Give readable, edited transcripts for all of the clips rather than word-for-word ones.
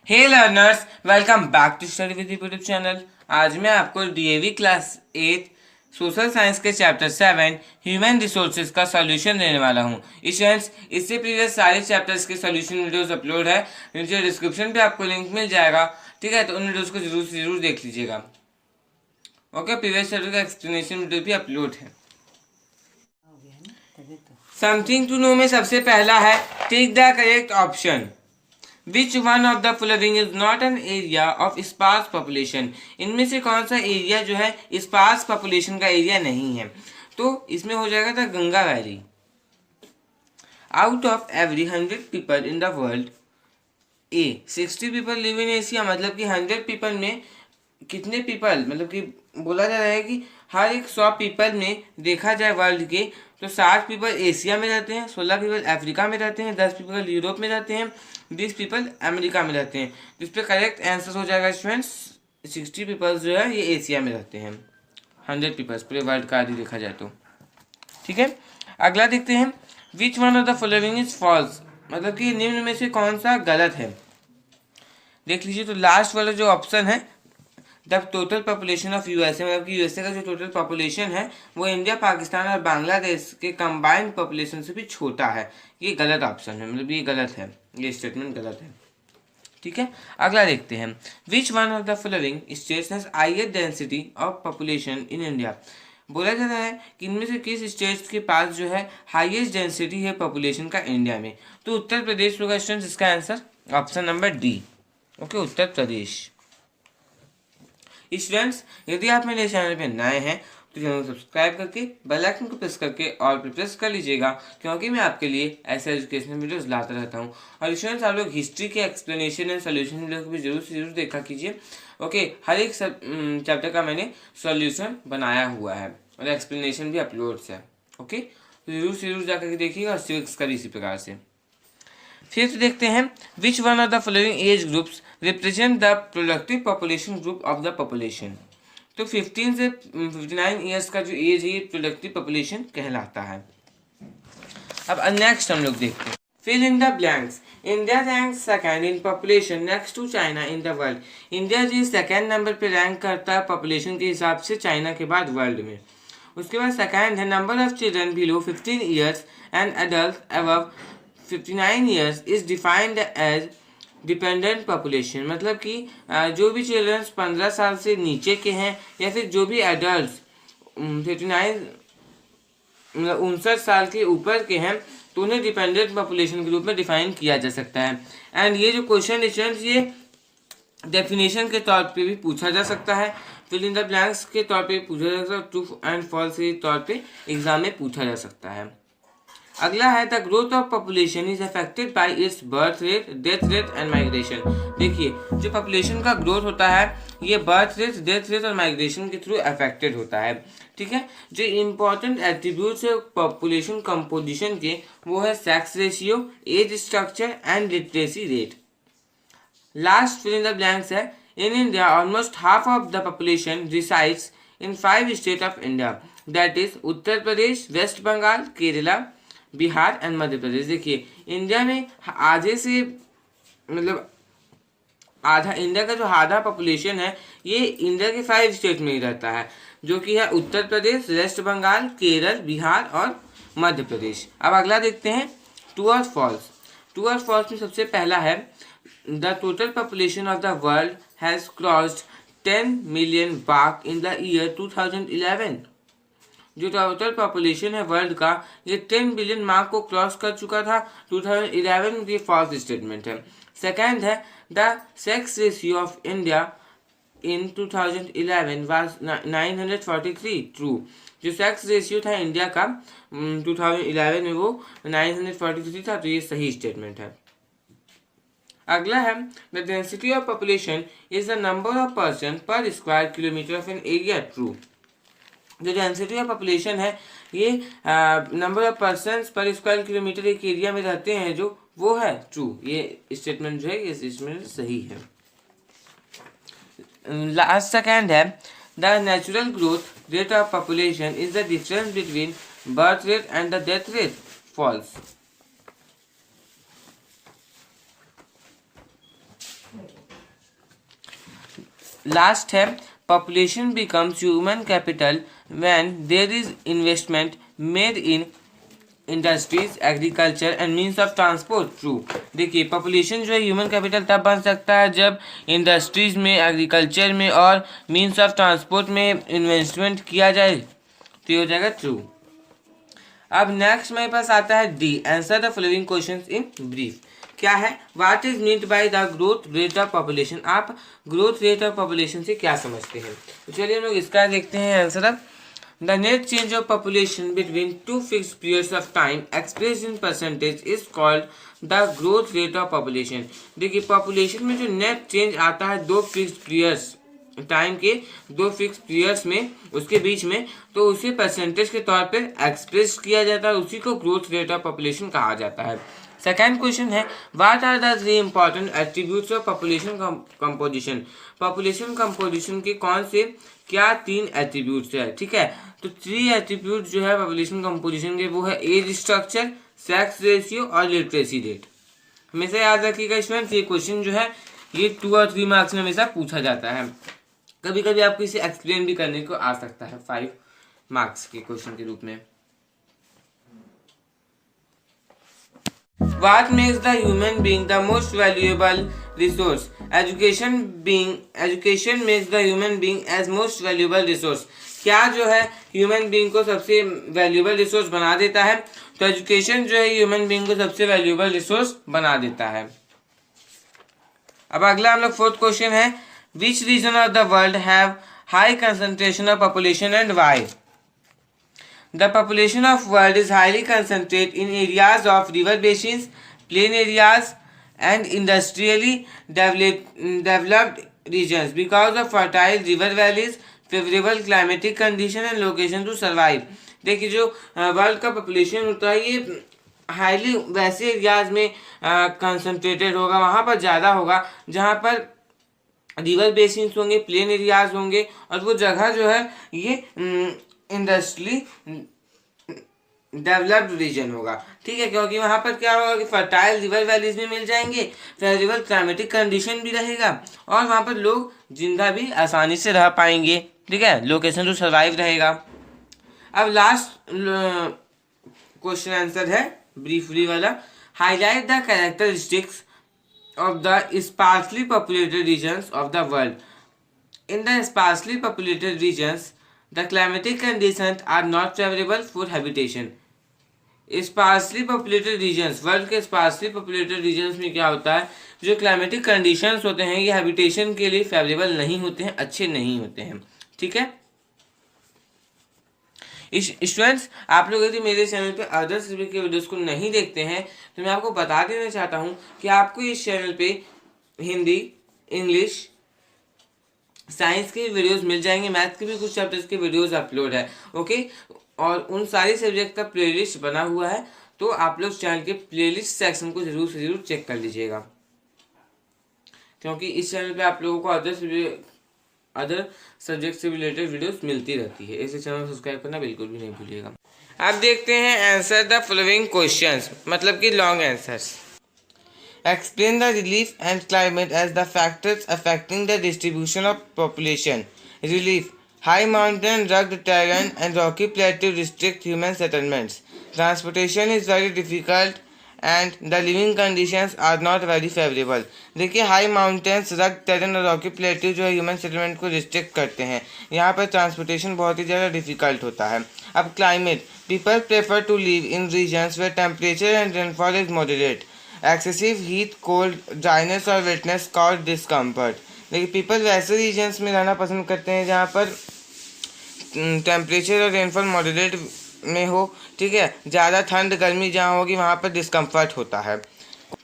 Hey learners, welcome back to study with YouTube channel. आज मैं आपको डीएवी क्लास 8 सोशल साइंस के chapter 7 human resources का solution देने वाला हूँ। स्टूडेंट्स, इससे प्रीवियस सारे चैप्टर्स के सॉल्यूशन वीडियोस अपलोड है, नीचे डिस्क्रिप्शन पे आपको लिंक मिल जाएगा। ठीक है, तो उन वीडियोस को जरूर देख लीजिएगा। ओके, प्रीवियस चैप्टर का एक्सप्लेनेशन वीडियो भी अपलोड है। समथिंग टू नो में सबसे पहला है take the correct option. Which one of the following is not an area of sparse population? इनमें से कौन सा एरिया जो है स्पार्स पॉपुलेशन का एरिया नहीं है? तो इसमें हो जाएगा था Ganga valley. Out of every 100 people in the world, 60 people live in Asia, मतलब कि 100 पीपल में कितने पीपल, मतलब कि बोला जा रहा है कि हर एक 100 पीपल में देखा जाए वर्ल्ड के, तो 60 पीपल एशिया में रहते हैं, 16 पीपल अफ्रीका में रहते हैं, 10 पीपल यूरोप में रहते हैं, 20 पीपल अमेरिका में रहते हैं। जिस पे करेक्ट आंसर हो जाएगा स्टूडेंट्स 60 पीपल जो है ये एशिया में रहते हैं। 100 पीपल्स पूरे वर्ल्ड का आदि देखा जाए तो। ठीक है, अगला देखते हैं। Which one of the following is false, मतलब कि निम्न में से कौन सा गलत है। देख लीजिए, तो लास्ट वाला जो ऑप्शन है the total population of USA, मतलब कि यूएसए का जो टोटल पॉपुलेशन है वो इंडिया, पाकिस्तान और बांग्लादेश के कंबाइंड पॉपुलेशन से भी छोटा है। ये गलत ऑप्शन है, मतलब ये गलत है, ये स्टेटमेंट गलत है। ठीक है, अगला देखते हैं। Which one of the following states has highest density of population in India. बोला जा रहा है कि इनमें से किस स्टेट्स के पास जो है हाईएस्ट डेंसिटी है पॉपुलेशन का इंडिया में। तो उत्तर प्रदेश होगा स्टूडेंट्स इसका answer, option number D. Okay, Uttar Pradesh. Students, यदि आप मेरे चैनल पे नए हैं तो चैनल को सब्सक्राइब करके बेल आइकन को प्रेस करके ऑल पे प्रेस कर लीजिएगा, क्योंकि मैं आपके लिए ऐसे एजुकेशनल वीडियोस लाता रहता हूँ। और स्टूडेंट्स, आप लोग हिस्ट्री के एक्सप्लेनेशन एंड सोल्यूशन वीडियो को भी जरूर से जरूर देखा कीजिए। ओके, हर एक चैप्टर का मैंने सॉल्यूशन बनाया हुआ है और एक्सप्लेनेशन भी अपलोड है। ओके, तो जरूर से जरूर जाकर के देखिएगा और सिविक्स का भी इसी प्रकार से। फिर देखते हैं। Which one of the following age groups represent the productive population group of the population. तो 15 से 59 ईयर्स का जो एज है ये प्रोडक्टिव पॉपुलेशन कहलाता है। अब नेक्स्ट हम लोग देखते हैं। Fill in the blanks. India rank second in population next to China in the world. India जी सेकंड नंबर पे रैंक करता है पॉपुलेशन के हिसाब से चाइना के बाद वर्ल्ड में। उसके बाद सेकंड है number of children below 15 years and adult above 59 years is defined age dependent population, मतलब कि जो भी चिल्ड्रंस 15 साल से नीचे के हैं या फिर जो भी एडल्ट 59 मतलब 59 साल के ऊपर के हैं, तो उन्हें डिपेंडेंट पॉपुलेशन के रूप में डिफाइन किया जा सकता है। एंड ये जो क्वेश्चन स्टूडेंट्स ये डेफिनेशन के तौर पे भी पूछा जा सकता है, फिल इन द ब्लैंक्स के तौर पे पूछा जा सकता है, ट्रू एंड फॉल्स के तौर पे एग्जाम में पूछा जा सकता है। अगला है the growth of population is affected by its birth rate, death rate and migration. देखिए, जो पॉपुलेशन का ग्रोथ होता है ये बर्थ रेट, डेथ रेट और माइग्रेशन के थ्रू अफेक्टेड होता है। ठीक है, जो इंपॉर्टेंट एट्रीब्यूट्स है पॉपुलेशन कंपोजिशन के वो है sex ratio, age structure and literacy rate. Last fill in the blanks है in India almost half of the population resides in 5 state of India, that is Uttar Pradesh, West Bengal, Kerala, Bihar and Madhya Pradesh. देखिए, India में आधे से मतलब आधा, इंडिया का जो आधा पॉपुलेशन है ये इंडिया के 5 स्टेट में ही रहता है, जो कि है उत्तर प्रदेश, वेस्ट बंगाल, केरल, बिहार और मध्य प्रदेश। अब अगला देखते हैं ट्रू और फॉल्स। ट्रू और फॉल्स में सबसे पहला है the total population of the world has crossed 10 million mark in the year 2011। जो टोटल पॉपुलेशन है वर्ल्ड का ये 10 बिलियन मार्क को क्रॉस कर चुका था 2011 में। ये फॉल्स स्टेटमेंट है। सेकंड है the sex ratio of India in 2011 was 943, true. जो सेक्स रेशियो था इंडिया का 2011 में वो 943 था, तो ये सही स्टेटमेंट है। अगला है the density of population is the number of person per square kilometre of an area, true. जो डेंसिटी ऑफ पॉपुलेशन है ये number of person per square kilometre एक एरिया में रहते हैं जो वो है ट्रू। ये स्टेटमेंट जो है ये स्टेटमेंट सही है। लास्ट सेकंड है the natural growth rate of population is the difference between birth rate and the death rate, false. Last है population becomes human capital when there is investment made in industries agriculture and means of transport. True. देखिए population जो है human capital तब बन सकता है जब industries में, एग्रीकल्चर में और मीन्स ऑफ ट्रांसपोर्ट में इन्वेस्टमेंट किया जाए, तो ये हो जाएगा ट्रू। अब नेक्स्ट मेरे पास आता है D, answer the following questions in brief. क्या है? What is meant by the growth rate of population. आप ग्रोथ रेट ऑफ पॉपुलेशन से क्या समझते हैं? तो चलिए हम लोग इसका देखते हैं आंसर। अब the net change of population between two fixed periods of time expressed in percentage is called the growth rate of population. देखिए पॉपुलेशन में जो नेट चेंज आता है दो फिक्स्ड पीरियड्स टाइम के, दो फिक्स पीरियड्स में, उसके बीच में, तो उसे परसेंटेज के तौर पर एक्सप्रेस किया जाता है, उसी को ग्रोथ रेट ऑफ पॉपुलेशन कहा जाता है। सेकेंड क्वेश्चन है what are the three important attributes of population composition. Population composition के कौन से क्या तीन एट्रीब्यूट्स है? ठीक है, तो थ्री एट्रीब्यूट जो है पॉपुलेशन कंपोजिशन के वो है एज स्ट्रक्चर, सेक्स रेशियो और लिटरेसी रेट। हमेशा याद रखिएगा स्टूडेंट्स, ये क्वेश्चन जो है ये 2 और 3 मार्क्स में हमेशा पूछा जाता है। कभी कभी आपको इसे एक्सप्लेन भी करने को आ सकता है 5 मार्क्स के क्वेश्चन के रूप में। What makes the human being the most valuable resource? Education makes the human being as most valuable resource. क्या जो है ह्यूमन बीइंग को सबसे वैल्यूएबल रिसोर्स बना देता है? तो एजुकेशन जो है ह्यूमन बीइंग को सबसे वैल्यूएबल रिसोर्स बना देता है। अब अगला हम लोग फोर्थ क्वेश्चन है which region of the world have high concentration of population and why. The population of world is highly concentrated in areas of river basins, plain areas, and industrially developed regions because of fertile river valleys, favorable climatic condition and location to survive. देखिए जो world का population होता है ये highly वैसे areas में concentrated होगा, वहाँ पर ज़्यादा होगा जहाँ पर रिवर बेसिन्स होंगे, प्लेन एरियाज होंगे, और वो जगह जो है ये इंडस्ट्री डेवलप्ड रीजन होगा। ठीक है, क्योंकि वहाँ पर क्या होगा कि फर्टाइल रिवर वैलीज भी मिल जाएंगे, फेवरेबल क्लाइमेटिक कंडीशन भी रहेगा, और वहाँ पर लोग जिंदा भी आसानी से रह पाएंगे। ठीक है, लोकेशन टू सर्वाइव रहेगा। अब लास्ट क्वेश्चन आंसर है ब्रीफली वाला, highlight the characteristics of the sparsely populated regions of the world. In the sparsely populated regions, the climatic conditions are not favorable for habitation. Sparsely populated regions, world के sparsely populated regions में क्या होता है, जो climatic conditions होते हैं ये habitation के लिए favorable नहीं होते हैं, अच्छे नहीं होते हैं। ठीक है स्टूडेंट्स, आप लोग यदि मेरे चैनल पे अदर सब्जेक्ट के वीडियोस को नहीं देखते हैं तो मैं आपको बता देना चाहता हूँ कि आपको इस चैनल पे हिंदी, इंग्लिश, साइंस के वीडियोस मिल जाएंगे, मैथ के भी कुछ चैप्टर्स के वीडियोस अपलोड है। ओके, और उन सारे सब्जेक्ट का प्लेलिस्ट बना हुआ है, तो आप लोग चैनल के प्लेलिस्ट सेक्शन को जरूर से जरूर चेक कर लीजिएगा, क्योंकि इस चैनल पे आप लोगों को अदर सब्जेक्ट से रिलेटेड वीडियोस मिलती रहती है। इसे चैनल सब्सक्राइब करना बिल्कुल भी नहीं भूलिएगा। अब देखते हैं आंसर द फॉलोइंग क्वेश्चंस, मतलब कि long answers. Explain the relief and climate as the factors affecting the distribution of population. Relief, high mountain, rugged terrain and rocky plateau restrict human settlements. Transportation is very difficult and the living conditions are not very favorable. देखिए high mountains, रग terrain और Rocky plateau जो है human settlement को restrict करते हैं, यहाँ पर ट्रांसपोर्टेशन बहुत ही ज़्यादा डिफिकल्ट होता है। अब climate, people prefer to live in regions where temperature and rainfall is moderate. Excessive heat, cold, dryness और वेटनेस कॉज डिस्कम्फर्ट। देखिए पीपल वैसे रीजन्स में रहना पसंद करते हैं जहाँ पर टेम्परेचर और रेनफॉल मॉडरेट में हो। ठीक है, ज़्यादा ठंड गर्मी जहाँ होगी वहाँ पर डिस्कम्फर्ट होता है।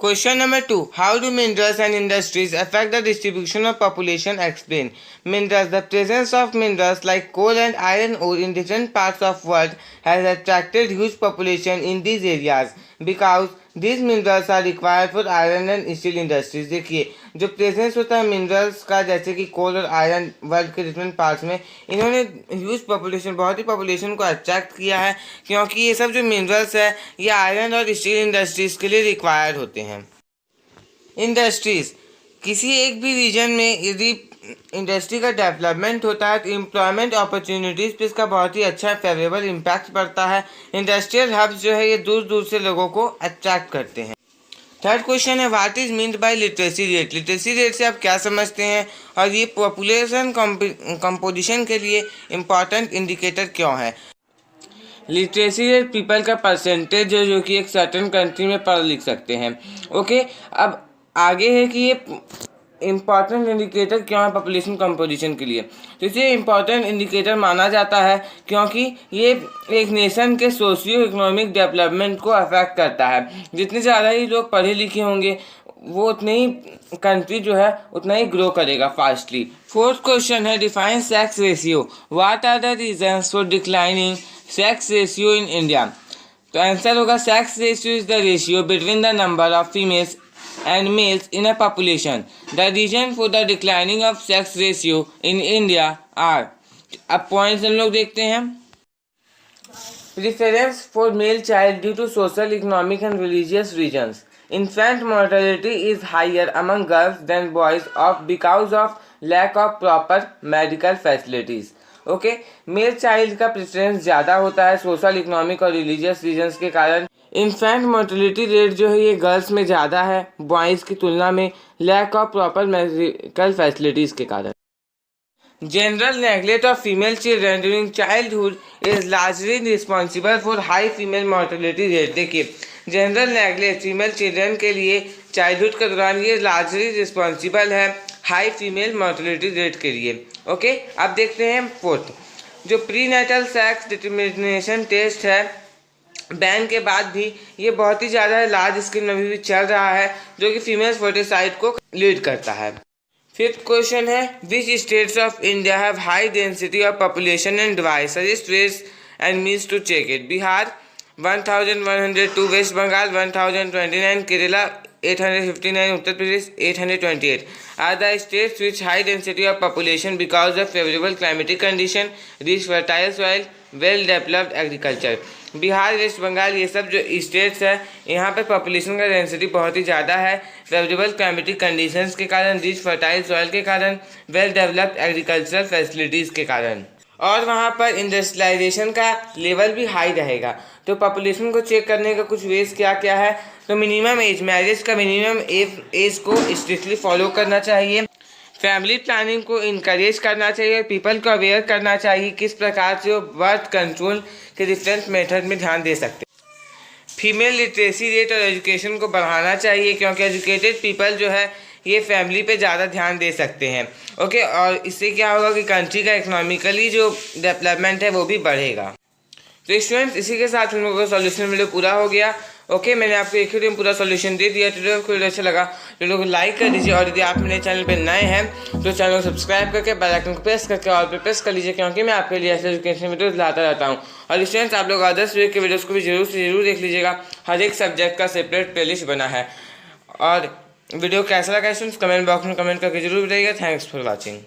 Question number 2, how do minerals and industries affect the distribution of population? Explain. Minerals, the presence of minerals like coal and iron ore in different parts of world has attracted huge population in these areas because these minerals are required for iron and steel industries. देखिए जो presence होता है minerals का, जैसे कि कोल और iron world के different parts में, इन्होंने ह्यूज पॉपुलेशन, बहुत ही पॉपुलेशन को अट्रैक्ट किया है, क्योंकि ये सब जो मिनरल्स है ये आयरन और स्टील इंडस्ट्रीज़ के लिए रिक्वायर्ड होते हैं। इंडस्ट्रीज़, किसी एक भी रीजन में यदि इंडस्ट्री का डेवलपमेंट होता है तो एम्प्लॉयमेंट अपॉर्चुनिटीज़ पे इसका बहुत ही अच्छा फेवरेबल इम्पैक्ट पड़ता है। इंडस्ट्रियल हब्स जो है ये दूर दूर से लोगों को अट्रैक्ट करते हैं। थर्ड क्वेश्चन है what is meant by literacy rate. Literacy rate से आप क्या समझते हैं और ये पॉपुलेशन कंपोजिशन के लिए इम्पॉर्टेंट इंडिकेटर क्यों है। लिटरेसी रेट पीपल का परसेंटेज है जो कि एक सर्टेन कंट्री में पढ़ लिख सकते हैं। ओके, अब आगे है कि ये इम्पॉर्टेंट इंडिकेटर क्यों है पॉपुलेशन कंपोजिशन के लिए। तो इसे इम्पॉर्टेंट इंडिकेटर माना जाता है क्योंकि ये एक नेशन के सोशियो इकोनॉमिक डेवलपमेंट को अफेक्ट करता है। जितने ज़्यादा ही लोग पढ़े लिखे होंगे वो उतने ही कंट्री जो है उतना ही ग्रो करेगा फास्टली। फोर्थ क्वेश्चन है define sex ratio. What are the reasons for declining sex ratio in India. तो आंसर होगा sex ratio is the ratio between the number of females and males in a population. The reason for the declining of sex ratio in India are, अब points हम लोग देखते हैं। Preference for male child due to social, economic and religious reasons. Infant mortality is higher among girls than boys because of lack of proper medical facilities. Okay, male child का preference ज़्यादा होता है social, economic और religious reasons के कारण। Infant mortality rate जो है ये गर्ल्स में ज़्यादा है बॉयज़ की तुलना में lack of proper medical facilities के कारण। General neglect of female children during childhood is largely responsible for high female mortality rate. देखिए, जनरल नेग्लेक्ट फीमेल चिल्ड्रन के लिए चाइल्डहुड के दौरान ये लार्जली रिस्पॉन्सिबल है हाई फीमेल मोर्टेलिटी रेट के लिए। ओके, अब देखते हैं फोर्थ, जो prenatal sex determination test है बैन के बाद भी ये बहुत ही ज़्यादा लार्ज स्केल में भी चल रहा है जो कि फीमेल फर्टिसाइड को लीड करता है। फिफ्थ क्वेश्चन है which states of India have high density of population and devise suggest ways and means to check it. Bihar 1102, West Bengal 1029, Kerala 859, Uttar Pradesh 828 are the states with high density of population because of favorable climatic condition, rich fertile soil, well developed agriculture। Bihar, West Bengal ये सब जो states है यहाँ पे population का density बहुत ही ज़्यादा है फेवरेबल क्लाइमेटिक कंडीशंस के कारण, रिच फर्टाइल सॉइल के कारण, वेल डेवलप्ड एग्रीकल्चरल फैसिलिटीज़ के कारण, और वहाँ पर इंडस्ट्रियलाइजेशन का लेवल भी हाई रहेगा। तो पॉपुलेशन को चेक करने का कुछ वेज क्या क्या है, तो मिनिमम एज, मैरिज का मिनिमम एज को स्ट्रिक्टली फॉलो करना चाहिए, फैमिली प्लानिंग को इनकरेज करना चाहिए, पीपल को अवेयर करना चाहिए किस प्रकार से वो बर्थ कंट्रोल के डिफरेंट मेथड में ध्यान दे सकते हैं। फीमेल लिटरेसी रेट और एजुकेशन को बढ़ाना चाहिए क्योंकि एजुकेटेड पीपल जो है ये फैमिली पे ज़्यादा ध्यान दे सकते हैं। ओके, और इससे क्या होगा कि कंट्री का इकोनॉमिकली जो डेवलपमेंट है वो भी बढ़ेगा। तो स्टूडेंट्स, इसी के साथ हम लोगों का सॉल्यूशन वीडियो पूरा हो गया। ओके, मैंने आपको एक ही में पूरा सॉल्यूशन दे दिया। वीडियो को अच्छा लगा तो वीडियो को लाइक कर दीजिए और यदि आप मेरे चैनल पे नए हैं तो चैनल को सब्सक्राइब करके बेल आइकन को प्रेस करके ऑल पे प्रेस कर लीजिए क्योंकि मैं आपके लिए ऐसे एजुकेशन वीडियोस लाता रहता हूँ। और स्टूडेंट्स, आप लोग अदर्स वीडियो के वीडियोस को भी जरूर से जरूर देख लीजिएगा। हर एक सब्जेक्ट का सेपरेट प्लेलिस्ट बना है। और वीडियो कैसा लगा स्टूडेंट्स कमेंट बॉक्स में कमेंट करके जरूर बताइएगा। Thanks for watching.